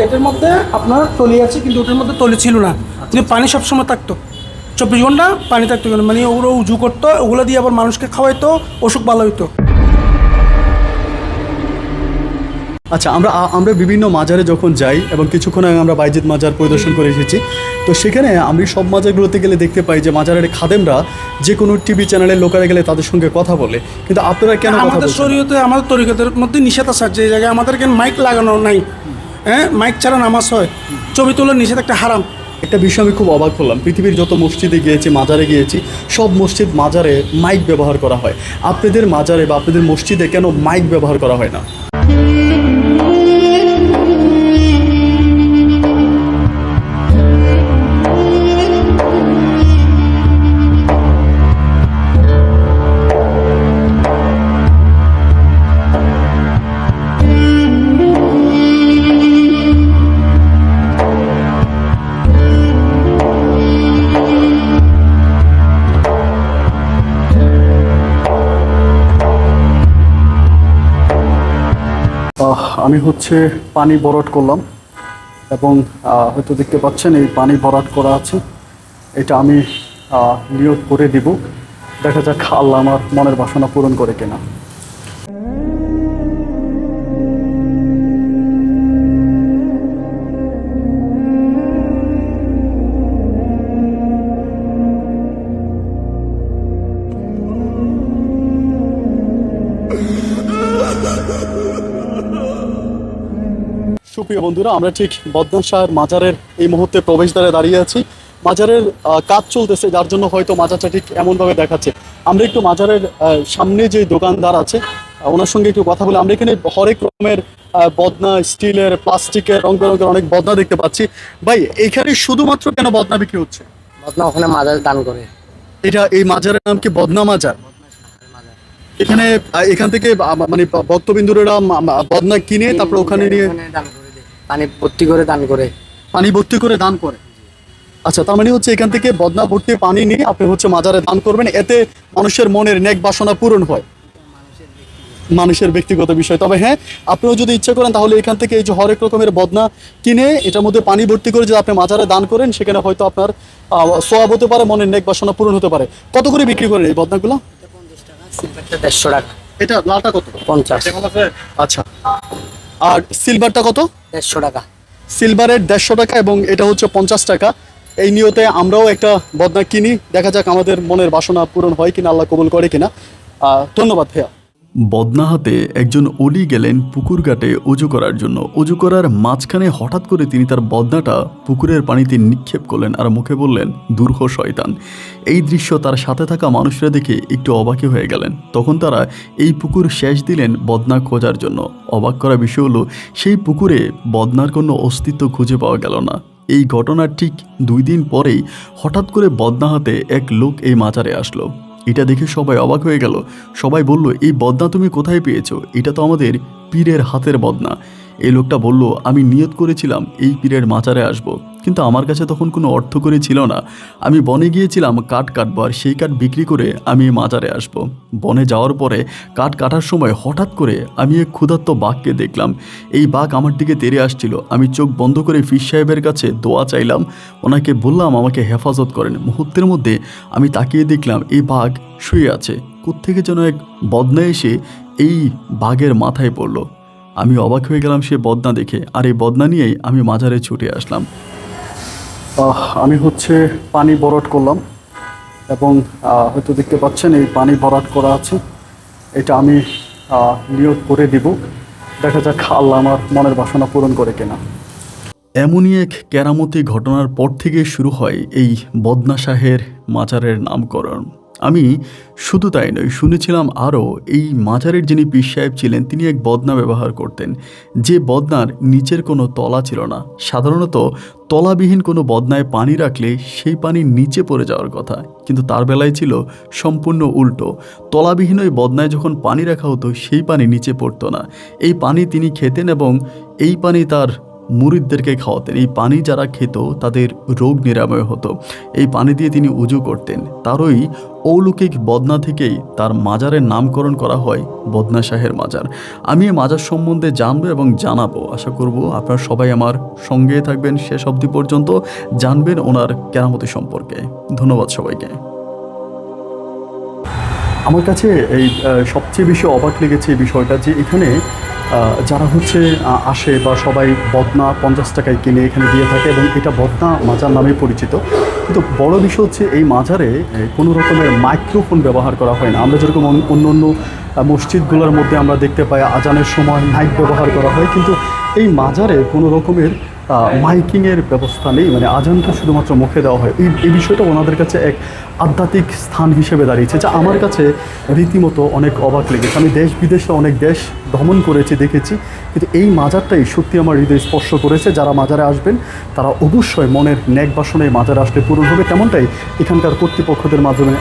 এটার মধ্যে আপনার তলি আছে, কিন্তু ওটার মধ্যে তলি ছিল না, কিন্তু পানি সবসময় থাকতো, 24 ঘন্টা পানি থাকতো, মানে ওগুলো উজু করতো, ওগুলো দিয়ে আবার মানুষকে খাওয়াইতো, অসুখ ভালো হইতো। আচ্ছা, আমরা বিভিন্ন মাজারে যখন যাই এবং কিছুক্ষণ আগে আমরা বাইজিদ মাজার পরিদর্শন করে এসেছি, তো সেখানে আমি সব মাজারগুলোতে গেলে দেখতে পাই যে মাজারের খাদেমরা যে কোনো টিভি চ্যানেলের লোকেরা গেলে তাদের সঙ্গে কথা বলে, কিন্তু আপনারা কেন কথা আমাদের বলছেন? শরীয়তে, আমাদের তরিকতের মধ্যে নিষেধ আছে যে জায়গায় আমাদের এখানে মাইক লাগানো নাই, হ্যাঁ, মাইক ছাড়া নামাজ হয়, ছবি তোলার নিষেধ, একটা হারাম। একটা বিষয় আমি খুব অবাক হলাম, পৃথিবীর যত মসজিদে গিয়েছি, মাজারে গিয়েছি, সব মসজিদ মাজারে মাইক ব্যবহার করা হয়, আপনাদের মাজারে বা আপনাদের মসজিদে কেন মাইক ব্যবহার করা হয় না? আমি পানি ভরাট করলাম এবং হয়তো দেখতে পাচ্ছেন এই পানি ভরাট করা আছে, এটা আমি নিয়ত করে দিব, দেখা যাক আল্লাহ আমার মনের বাসনা পূরণ করে কিনা। সুপ্রিয় বন্ধুরা, আমরা ঠিক বদনা শাহের মাজারের এই মুহূর্তে প্রবেশদ্বারে দাঁড়িয়ে আছি। মাজারের কাজ চলতেছে, যার জন্য হয়তো মাজারটা ঠিক এমনভাবে দেখাচ্ছে। আমরা একটু মাজারের সামনে যে দোকানদার আছে ওনার সঙ্গে একটু কথা বলে, আমরা এখানে হরেক রকমের বদনা, স্টিলের, প্লাস্টিকের, রং বেরঙের অনেক বদনা দেখতে পাচ্ছি। ভাই, এইখানে শুধুমাত্র কেন বদনা বিক্রি হচ্ছে? বদনা ওখানে মাজার দান করে। এই মাজারের নাম কি বদনা মাজার? এখান থেকে মানে ভক্তবিন্দুরা বদনা কিনে তারপর ওখানে নিয়ে দান করে দেয়, পানি ভর্তি করে দান করে। পানি ভর্তি করে দান করে? আচ্ছা, তার মানে এখান থেকে বদনা ভর্তি পানি নিয়ে আপনি মাজারে দান করবেন, এতে মানুষের মনের নেক বাসনা পূরণ হয়। মানুষের ব্যক্তিগত বিষয়। তবে হ্যাঁ, আপনিও যদি ইচ্ছা করেন তাহলে এখান থেকে এই যে হরেক রকমের বদনা কিনে এটার মধ্যে পানি ভর্তি করে যদি আপনি মাজারে দান করেন, সেখানে হয়তো আপনার সওয়াব হতে পারে, মনের নেক বাসনা পূরণ হতে পারে। কত করে বিক্রি করেন এই বদনাগুলো? 50 টাকা, সিলভারটা 150 টাকা। এটা লালটা কত? 50। আচ্ছা, আর সিলভারটা কত? 150 টাকা। সিলভারের 150 টাকা এবং এটা 50 টাকা। এই নিয়তে আমরাও একটা বদনা কিনি, দেখা যাক আমাদের মনের বাসনা পূরণ হয় কিনা, আল্লাহ কবুল করে কিনা। ধন্যবাদ ভাইয়া। বদনা হাতে একজন অলি গেলেন পুকুর ঘাটে উজু করার জন্য। উজু করার মাঝখানে হঠাৎ করে তিনি তার বদনাটা পুকুরের পানিতে নিক্ষেপ করলেন আর মুখে বললেন, দূর হ শয়তান। এই দৃশ্য তার সাথে থাকা মানুষরা দেখে একটু অবাকই হয়ে গেলেন। তখন তারা এই পুকুর শেষ দিলেন বদনা খোঁজার জন্য। অবাক করা বিষয় হলো, সেই পুকুরে বদনার কোনো অস্তিত্ব খুঁজে পাওয়া গেল না। এই ঘটনার ঠিক 2 দিন পরেই হঠাৎ করে বদনা হাতে এক লোক এই মাজারে আসলো। এটা দেখে সবাই অবাক হয়ে গেল। সবাই বলল, এই বদনা তুমি কোথায় পেয়েছো? এটা তো আমাদের পীরের হাতের বদনা। এই লোকটা বলল, আমি নিয়ত করেছিলাম এই পীরের মাজারে আসব, কিন্তু আমার কাছে তখন কোনো অর্থ করে ছিল না। আমি বনে গিয়েছিলাম কাঠ কাটবো, আর সেই কাঠ বিক্রি করে আমি এই মাজারে আসব। বনে যাওয়ার পরে কাঠ কাটার সময় হঠাৎ করে আমি এক ক্ষুধার্ত বাঘকে দেখলাম। এই বাঘ আমার দিকে তেড়ে আসছিল। আমি চোখ বন্ধ করে পীর সাহেবের কাছে দোয়া চাইলাম, ওনাকে বললাম আমাকে হেফাজত করেন। মুহূর্তের মধ্যে আমি তাকিয়ে দেখলাম এই বাঘ শুয়ে আছে। কোত্থেকে যেন এক বদনা এসে এই বাঘের মাথায় পড়ল। আমি অবাক হয়ে গেলাম সে বদনা দেখে, আর এই বদনা নিয়েই আমি মাজারে ছুটে আসলাম। আমি পানি ভরাট করলাম এবং হয়তো দেখতে পাচ্ছেন এই পানি ভরাট করা আছে, এটা আমি নিয়ত করে দিব, দেখা যাক আল্লাহ আমার মনের বাসনা পূরণ করে কিনা। এমনই এক কেরামতি ঘটনার পর থেকে শুরু হয় এই বদনা শাহের মাজারের নামকরণ। আমি শুধু তাই নয়, শুনেছিলাম আরও এই মাজারের যিনি পীর সাহেব ছিলেন তিনি এক বদনা ব্যবহার করতেন, যে বদনার নিচের কোনো তলা ছিল না। সাধারণত তলাবিহীন কোনো বদনায় পানি রাখলে সেই পানি নিচে পড়ে যাওয়ার কথা, কিন্তু তার বেলায় ছিল সম্পূর্ণ উল্টো। তলাবিহীন ওই বদনায় যখন পানি রাখা হতো সেই পানি নিচে পড়তো না। এই পানি তিনি খেতেন এবং এই পানি তার মুরিদদেরকে খাওয়াতেন। এই পানি যারা খেত তাদের রোগ নিরাময় হতো। এই পানি দিয়ে তিনি উজু করতেন। তারই অলৌকিক বদনা থেকেই তার মাজারের নামকরণ করা হয় বদনা শাহের মাজার। আমি এই মাজার সম্বন্ধে জানবো এবং জানাবো। আশা করব আপনারা সবাই আমার সঙ্গে থাকবেন শেষ অবধি পর্যন্ত, জানবেন ওনার কেরামতি সম্পর্কে। ধন্যবাদ সবাইকে। আমার কাছে এই সবচেয়ে বেশি অবাক লেগেছে এই বিষয়টা যে এখানে যারা হচ্ছে আসে বা সবাই বদনা 50 টাকায় কিনে এখানে দিয়ে থাকে এবং এটা বদনা মাজার নামে পরিচিত। কিন্তু বড় বিষয় হচ্ছে এই মাজারে কোনো রকমের মাইক্রোফোন ব্যবহার করা হয় না। আমরা যেরকম অন্য অন্য মসজিদগুলোর মধ্যে আমরা দেখতে পাই আজানের সময় মাইক ব্যবহার করা হয়, কিন্তু এই মাজারে কোনো রকমের মাইকিংয়ের ব্যবস্থা নেই। মানে আজানটা শুধুমাত্র মুখে দেওয়া হয়। এই বিষয়টা ওনাদের কাছে এক আধ্যাত্মিক স্থান হিসেবে দাঁড়িয়েছে, যা আমার কাছে রীতিমতো অনেক অবাক লেগেছে। আমি দেশ বিদেশে অনেক দেশ ভ্রমণ করেছি, দেখেছি, কিন্তু এই মাজারটাই সত্যি আমার হৃদয় স্পর্শ করেছে। যারা মাজারে আসবেন তারা অবশ্যই মনের ন্যাক বাসনা এই মাজারে আসলে পূরণ হবে, তেমনটাই এখানকার কর্তৃপক্ষদের মাধ্যমে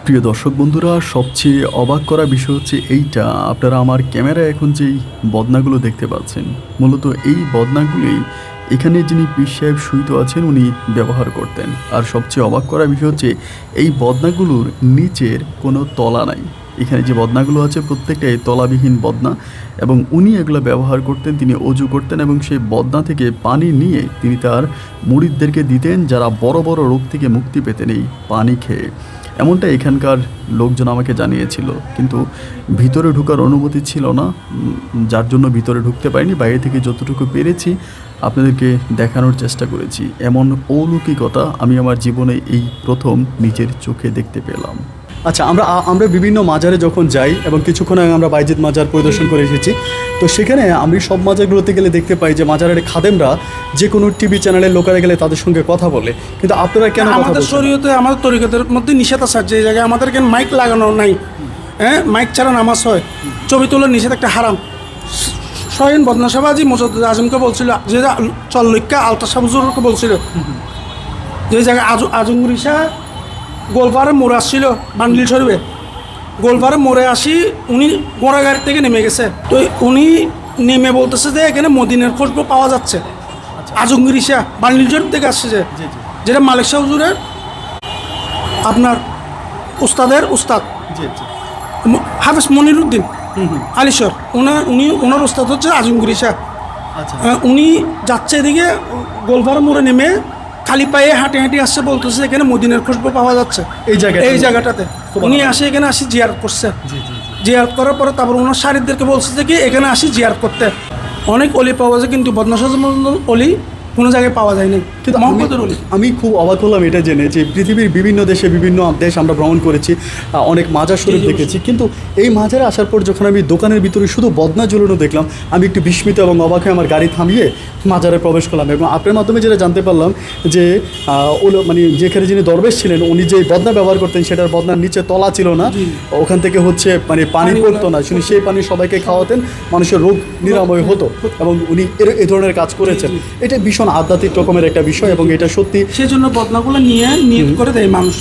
প্রিয় দর্শক বন্ধুরা, সবচেয়ে অবাক করা বিষয় হচ্ছে এইটা, আপনারা আমার ক্যামেরায় এখন যেই বদনাগুলো দেখতে পাচ্ছেন, মূলত এই বদনাগুলি এখানে যিনি পীর সাহেব শুইত আছেন উনি ব্যবহার করতেন। আর সবচেয়ে অবাক করা বিষয় হচ্ছে এই বদনাগুলোর নিচের কোনো তলা নাই। এখানে যে বদনাগুলো আছে প্রত্যেকটাই তলাবিহীন বদনা, এবং উনি এগুলো ব্যবহার করতেন। তিনি অজু করতেন এবং সেই বদনা থেকে পানি নিয়ে তিনি তার মুরিদদেরকে দিতেন, যারা বড় বড় রোগ থেকে মুক্তি পেতেন এই পানি খেয়ে। এমনটা এখানকার লোকজন আমাকে জানিয়েছিল, কিন্তু ভিতরে ঢোকার অনুমতি ছিল না, যার জন্য ভিতরে ঢুকতে পারিনি। বাইরে থেকে যতটুকু পেরেছি আপনাদেরকে দেখানোর চেষ্টা করেছি। এমন অলৌকিকতা আমি আমার জীবনে এই প্রথম নিজের চোখে দেখতে পেলাম। আচ্ছা, আমরা বিভিন্ন মাজারে যখন যাই এবং কিছুক্ষণ আগে আমরা বাইজিদ মাজার পরিদর্শন করে এসেছি, তো সেখানে আমি সব মাজারগুলোতে গেলে দেখতে পাই যে মাজারের খাদেমরা যে কোনো টিভি চ্যানেলের লোকেরা গেলে তাদের সঙ্গে কথা বলে, কিন্তু আপনারা কেন কথা আমাদের বলছেন? শরীয়তে আমাদের তরিকতের মধ্যে নিষেধ আছে যে জায়গায় আমাদের এখানে মাইক লাগানো নাই, হ্যাঁ, মাইক ছাড়া নামাজ হয়, ছবি তোলার নিষেধ একটা হারাম। স্বয়ং বদনা সাহেব মোজাদ্দেদ আজমকে বলছিল, যে চল্লিকা আলতা সাবুজুরকে বলছিল, যে জায়গায় আজমগুরি শাহ গোলপাড়ে মোড়ে আসছিল বান্ডিল শরীফে, গোলপাড়ে মোড়ে আসি উনি গোড়া গাড়ি থেকে নেমে গেছে। তো উনি নেমে বলতেছে যে এখানে মদিনের খুশবু পাওয়া যাচ্ছে। আজমগিরি শাহ বান্ডিল শরীফ থেকে আসছে, যেটা মালিক শাহ হুজুরের আপনার উস্তাদের উস্তাদ হাফেজ মনিরুদ্দিন আলিশ্বর, ওনার উস্তাদ হচ্ছে আজমগিরি শাহ। উনি যাচ্ছে এদিকে গোলপাড়া মোড়ে নেমে খালি পায়ে হাঁটি হাঁটি আসছে, বলতেছে এখানে মদিনার খুশবু পাওয়া যাচ্ছে এই জায়গাটাতে। উনি আসে এখানে আসি জিয়ারত করছে, জিয়ারত করার পরে তারপর ওনার শারিকদেরকে বলছে যে কি এখানে আসি জিয়ারত করতে। অনেক অলি পাওয়া যায়, কিন্তু বদনা শাহ অলি কোনো জায়গায় পাওয়া যায়নি। কিন্তু মোহাম্মদের অলি আমি খুব অবাক হলাম এটা জেনে যে পৃথিবীর বিভিন্ন দেশ আমরা ভ্রমণ করেছি, অনেক মাজার শরীফ দেখেছি, কিন্তু এই মাজারে আসার পর যখন আমি দোকানের ভিতরে শুধু বদনা ঝুলানো দেখলাম, আমি একটু বিস্মিত এবং অবাক হয়ে আমার গাড়ি থামিয়ে মাজারে প্রবেশ করলাম। এবং আপনার মাধ্যমে যেটা জানতে পারলাম যে মানে যেখানে যিনি দরবেশ ছিলেন উনি যে বদনা ব্যবহার করতেন সেটার বদনার নিচে তলা ছিল না, ওখান থেকে হচ্ছে মানে পানি পড়তো না, শুনি সেই পানি সবাইকে খাওয়াতেন, মানুষের রোগ নিরাময় হতো, এবং উনি এই ধরনের কাজ করেছেন। এটা ভীষণ আধ্যাত্মিক রকমের একটা বিষয়, এবং এটা সত্যি সেই জন্য বদনাগুলো নিয়ত করে দেয় মানুষ,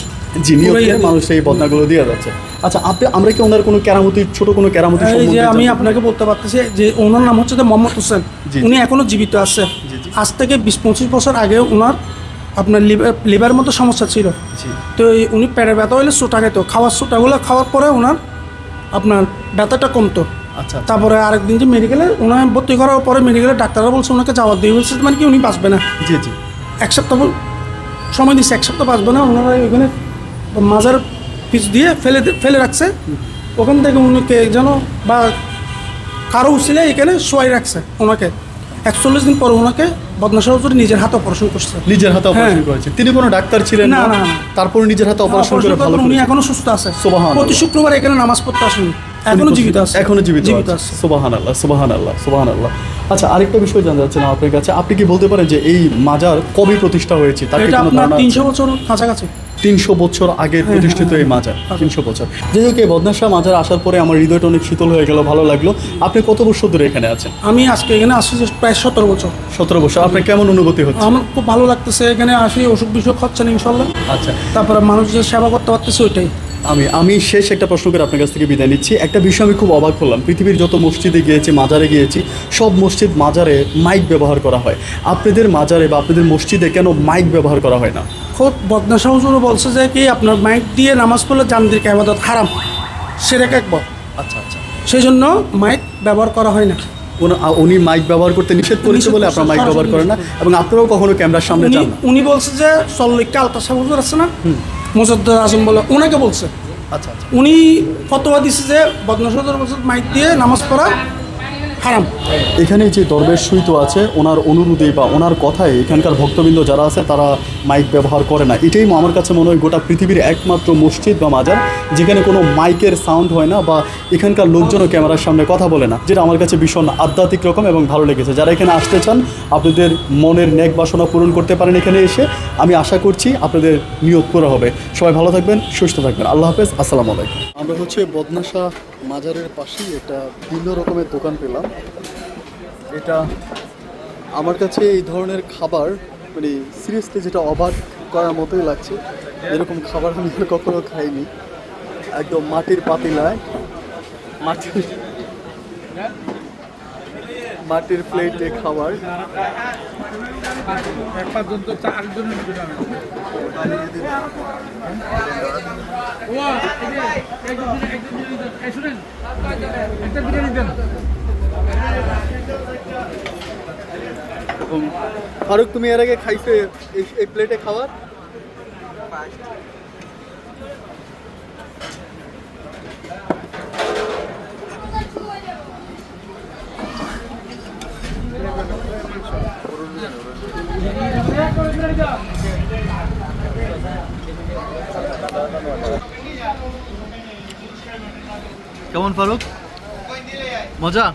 মানুষ এই বদনাগুলো দিয়ে যাচ্ছে। আচ্ছা, আমরা কি ওনার কোনো কেরামতি, ছোট কোনো কেরামতি যে আমি আপনাকে বলতে পারতেছি যে ওনার নাম হচ্ছে মোহাম্মদ হোসেন, উনি এখনো জীবিত আছে। আজ থেকে 20-25 বছর আগে ওনার আপনার লিভারের মতো সমস্যা ছিল, তো উনি পেটের ব্যথা হলে সোটা খেত, সোটাগুলো খাওয়ার পরে ওনার আপনার ব্যথাটা কমতো। আচ্ছা, তারপরে আরেকদিন যে মেডিকেলে ওনার ভর্তি করার পরে মেডিকেলে ডাক্তাররা বলছে ওনাকে যাওয়ার দিয়ে বলছে মানে কি উনি বাঁচবে না। এক সপ্তাহ সময় দিচ্ছে, 1 সপ্তাহ বাঁচবে না। ওনারা ওইখানে মাজার পিছ দিয়ে ফেলে রাখছে, ওখান থেকে উনিকে যেন বা কারো উচিলে এখানে শোয়াই রাখছে ওনাকে। 41 দিন পর ওনাকে বদনা শাহ হুজুর নিজের হাতে অপারেশন করছে। নিজের হাতে অপারেশন হ্যাঁ। করেছে, তিনি কোনো ডাক্তার ছিলেন না, না? না, না। তারপরে নিজের হাতে অপারেশন করে অপারেশন ভালো করার পর উনি করেছে। এখনো সুস্থ আছে। সুবহানাল্লাহ। প্রতি শুক্রবার এখানে নামাজ পড়তে আসেন, এখনো জীবিত আছে। এখনো জীবিত আছে। সুবহানাল্লাহ, সুবহানাল্লাহ, সুবহানাল্লাহ। আচ্ছা, আরেকটা বিষয় জানতে চাচ্ছিলাম আপনার কাছে, আপনি কি বলতে পারেন যে এই মাজার কবে প্রতিষ্ঠা হয়েছে? তার কি এটা কোনো আপনার ধারণা আছে? 300 বছর কাছাকাছি। 300 বছর আগে প্রতিষ্ঠিত এই মাজার, 300 বছর। যাই হোক, এই বদনা শাহ মাজার আসার পরে আমার হৃদয়টা অনেক শীতল হয়ে গেল, ভালো লাগলো। আপনি কত বছর ধরে এখানে আছেন? আমি আজকে এখানে আসছি যে প্রায় 17 বছর। 17 বছর। আপনার কেমন অনুভূতি হচ্ছে? আমার খুব ভালো লাগতেছে, এখানে আসি অসুখ বিসুখ হচ্ছে না ইনশাল্লাহ। আচ্ছা, তারপরে মানুষের সেবা করতে পারতেছে, ওইটাই। আমি শেষ একটা প্রশ্ন করে আপনার কাছ থেকে বিদায় নিচ্ছি। একটা বিষয় আমি খুব অবাক হলাম, পৃথিবীর যত মসজিদে গিয়েছি, মাজারে গিয়েছি, সব মসজিদ মাজারে মাইক ব্যবহার করা হয়। আপনাদের মাজারে বা আপনাদের মসজিদে কেন মাইক ব্যবহার করা হয় না? খোদ বদনা শাহ হুজুরও বলছে যে কি আপনার মাইক দিয়ে নামাজ পড়লে জানদিকে ইবাদত হারাম, শিরক আকবার। আচ্ছা আচ্ছা। সেই জন্য মাইক ব্যবহার করা হয় না। উনি মাইক ব্যবহার করতে নিষেধ করেছে নিষেধ বলে করছে, আপনারা মাইক সরাসরি ব্যবহার করেন না, নিষেধ এবং আপনারাও কখনো ক্যামেরার সামনে যান না। উনি বলছে যে সল্লিকা আলতা শাহ হুজুর আছে না, মুজাদ্দিদ আজম বলে, ওনাকে বলছে। আচ্ছা আচ্ছা। উনি ফতোয়া দিছে যে বদনা শাহ হুজুর বলছে মাইক দিয়ে নামাজ পড়া হারাম। এখানে যে দরবেশ সুইতো আছে, ওনার অনুরোধে বা ওনার কথায় এখানকার ভক্তবৃন্দ যারা আছে তারা মাইক ব্যবহার করে না। এটাই আমার কাছে মনে হয় গোটা পৃথিবীর একমাত্র মসজিদ বা মাজার যেখানে কোনো মাইকের সাউন্ড হয় না, বা এখানকার লোকজনও ক্যামেরার সামনে কথা বলে না, যেটা আমার কাছে ভীষণ আধ্যাত্মিক রকম এবং ভালো লেগেছে। যারা এখানে আসতে চান, আপনাদের মনের নেক বাসনা পূরণ করতে পারেন এখানে এসে। আমি আশা করছি আপনাদের নিয়ত পুরো হবে। সবাই ভালো থাকবেন, সুস্থ থাকবেন। আল্লাহ হাফেজ, আসসালামু আলাইকুম। আমরা হচ্ছে বদনা শাহ মাজারের পাশেই একটা ভিন্ন রকমের দোকান পেলাম। এটা আমার কাছে এই ধরনের খাবার মানে সিরিয়াসলি যেটা অবাক করার মতোই লাগছে। এরকম খাবার আমি আর কখনো খাইনি। একদম মাটির পাতিলায়, মাটির প্লেটে খাবার। ফারুক, তুমি এর আগে খাইছো এই প্লেটে খাবার? কেমন ফারুক, মজা?